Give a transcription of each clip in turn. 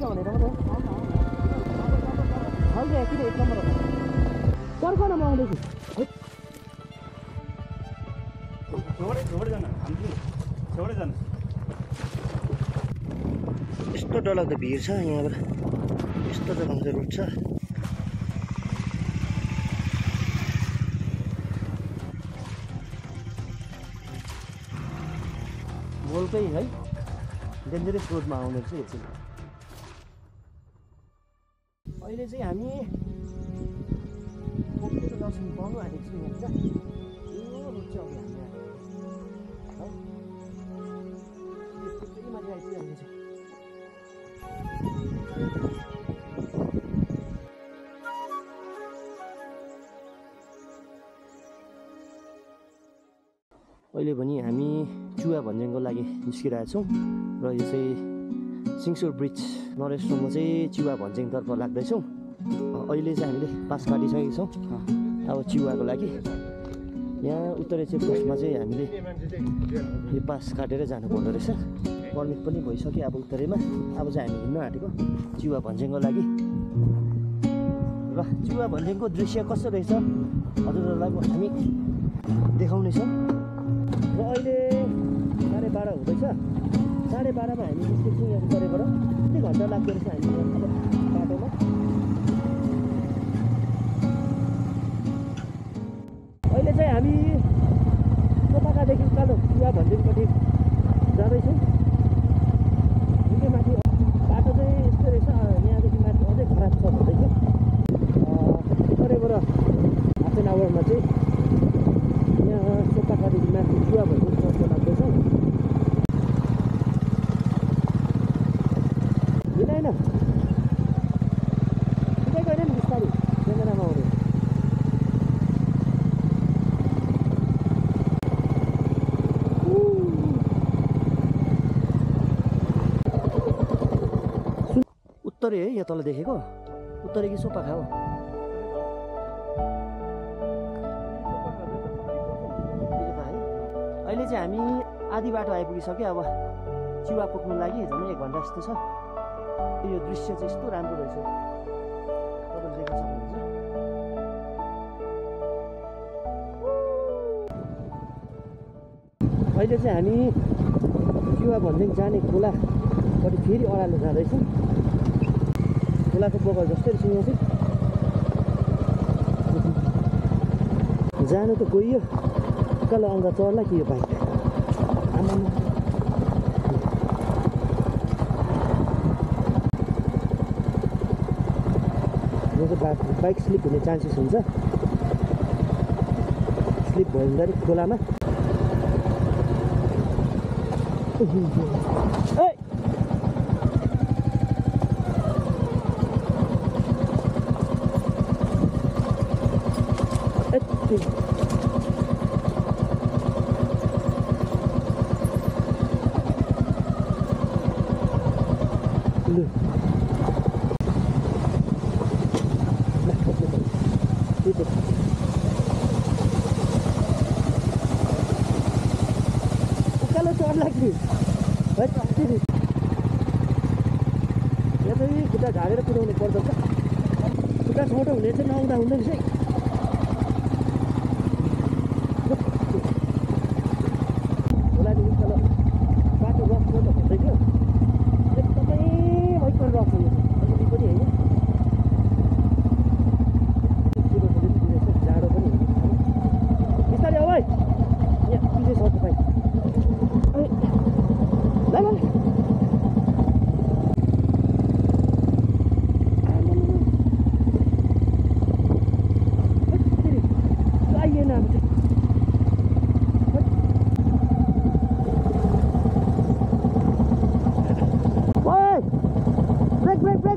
क्या भनेर मात्रै अहिले किन एक नम्बर पर्ख न म आउँदैछु यस्तो डरलाग्दो भिड छ यहाँबाट यस्तो जग्गामा चाहिँ रुट छ मोलकै है डेन्जरस रोडमा आउने चाहिँ एकछिन अहिले चाहिँ हामी पोखरीको दर्शन पाउनु आँटेको छौँ यहाँ चाहिँ यो रोड चाहिँ अघि हामी है त्यही माथि आइपुगिहाल्ने छ अहिले पनि हामी चुवा भन्ज्याङको लागि निस्किरहेको छौँ र यो चाहिँ सिङसुर ब्रिज नरेश्वरमा चाहिँ चिवा भन्ज्याङतर्फ लाग्दैछौँ अहिले चाहिँ हामीले पास काटिसकेको छौँ अब चिवाको लागि यहाँ उत्तरे चेकपोस्टमा चाहिँ हामीले यो पास काटेर जानुपर्दो रहेछ पर्मिट पनि भइसक्यो अब उत्तरेमा अब चाहिँ हामी हिँड्न आँटेको चिवा भन्ज्याङको लागि र चिवा भन्ज्याङको दृश्य कस्तो रहेछ हजुरहरूलाई हामी देखाउनेछौँ र अहिले 12:30 हुँदैछ 12:30मा हामी निस्किन्छौँ यहाँ उत्तरेबाट कति घन्टा लाग्दो रहेछ हामी बाटोमा अहिले चाहिँ हामी सोपाकादेखि उकालो चिवा भन्ज्याङपट्टि जाँदैछौँ निकै माथि बाटो चाहिँ यस्तो रहेछ यहाँदेखि माथि अझै खराब छ भन्दैछ उत्तरेबाट हाफ एन आवरमा चाहिँ यहाँ सोपाकादेखि माथि चिवा भन्ज्याङ जस्तो लाग्दैछ होइन ठिकै गएन नि बिस्तारै क्यामेरामा आउने उत्तरे है यहाँ तल देखेको उत्तरे कि सोपाखा हो अहिले चाहिँ हामी आधी बाटो आइपुगिसक्यो अब चिवा पुग्नु लागि झन् 1 घन्टा जस्तो छ यो दृश्य चाहिँ यस्तो राम्रो रहेछ तपाईँले देख्न सक्नुहुन्छ अहिले चाहिँ हामी चिवा भन्ज्याङ जाने खोलापट्टि फेरि अडालो जाँदैछौँ खोलाको बगर जस्तै रहेछ यहाँ चाहिँ जानु त गइयो उकालो आउँदा चढ्ला कि यो बाइक आमा बाइक स्लिप हुने चान्सेस हुन्छ स्लिप भयो भने खोलामा उकालो चढ्ला कि है यहाँ चाहिँ खुट्टा झारेर कुदाउनु पर्दछ खुट्टा छोटो हुने चाहिँ नआउँदा हुँदैन है खोलादेखि तल बाटो रफ गर्नु भन्दै थियो एकदमै भयङ्कर रफ हो यो अलिकति पनि होइन जाडो पनि बिस्तारै हो भाइ यहाँ पिछे छ तपाईँ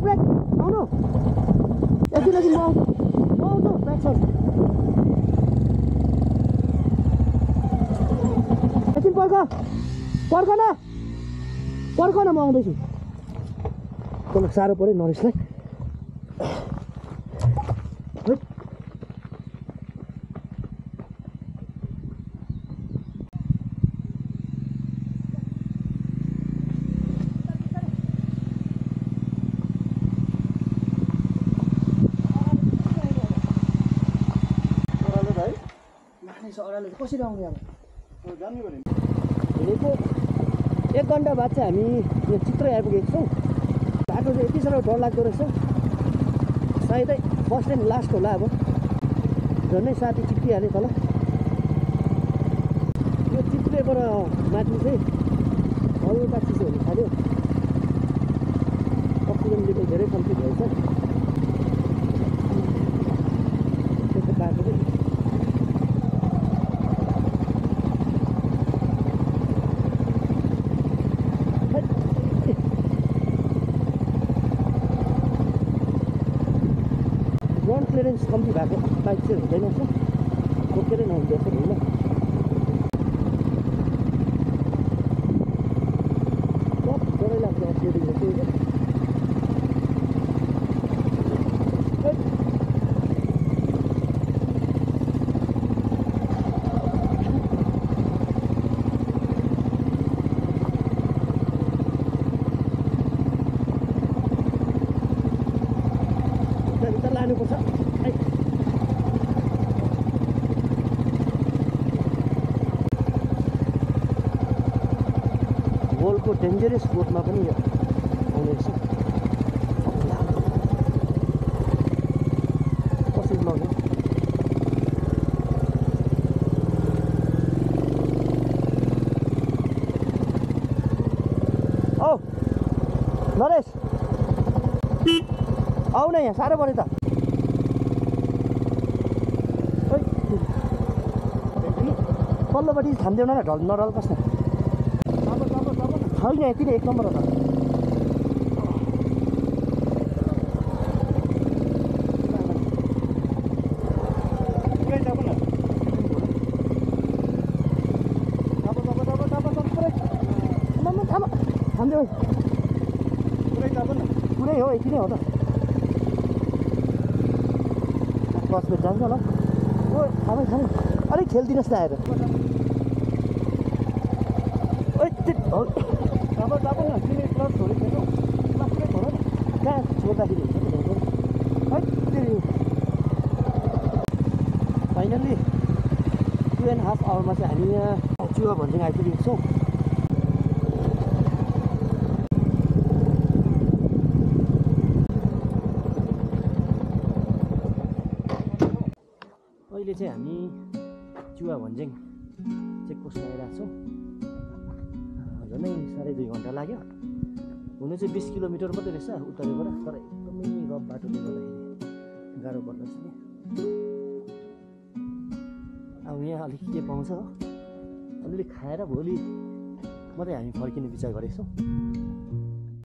ब्रेक आउनु एकछिन म आउँछु ब्याक छ एकछिन पर्ख न म आउँदैछु तँलाई साह्रो पऱ्यो नरेशलाई छ ओह्रालो कसरी आउने अब जानु भने हिँडेको 1 घन्टा बाद चाहिँ हामी यो चित्रै आइपुगेको छौँ बाटो चाहिँ यति साह्रो डरलाग्दो रहेछ सायदै फर्स्ट एन्ड लास्ट होला अब झन्डै साथी चिप्लिहाल्यो तल यो चित्रेबाट माथि चाहिँ हल्का चिसो हुनु थाल्यो अक्सिजन लेभल धेरै कम्ती भएछ त्यसको बाटो चाहिँ ग्राउन्ड क्लियरेन्स कम्ती भएको बाइक चाहिँ हुँदैन रहेछ रोकेरै नहुँदो रहेछ होइन डरै लाग्छ सेडिङ चाहिँ भित्र लानुपर्छ वर्ल्डको डेन्जरस रोडमा पनि यो आउने रहेछ कसरी लग्यो औ नरेश आऊ न यहाँ साह्रो पऱ्यो त पल्लोपट्टि थामिदेऊ न नडल कस्तो छैन यति नै 1 नम्बर हो त थामिदेऊ पुरै हो यति नै हो त क्लचमेट जान्छ होला ओ थामै अलिक खेलिदिनुहोस् न आएर अब न किन क्लच छोडेको क्लचमै छोड न कहाँ छोड्दाखेरि फाइनल्ली 2.5 आवरमा चाहिँ हामी यहाँ चुवा भन्ज्याङ आइपुगेको छौँ अहिले चाहिँ हामी चुवा भन्ज्याङ चेकपोस्ट आइरहेको छौँ झन्डै 2.5 घन्टा लाग्यो हुनु चाहिँ 20 किलोमिटर मात्रै रहेछ उत्तरबाट तर एकदमै रफ बाटोले गर्दाखेरि गाह्रो पर्दो रहेछ नि अब यहाँ अलिक के पाउँछ हो अलिअलि खाएर भोलि मात्रै हामी फर्किने विचार गरेको छौँ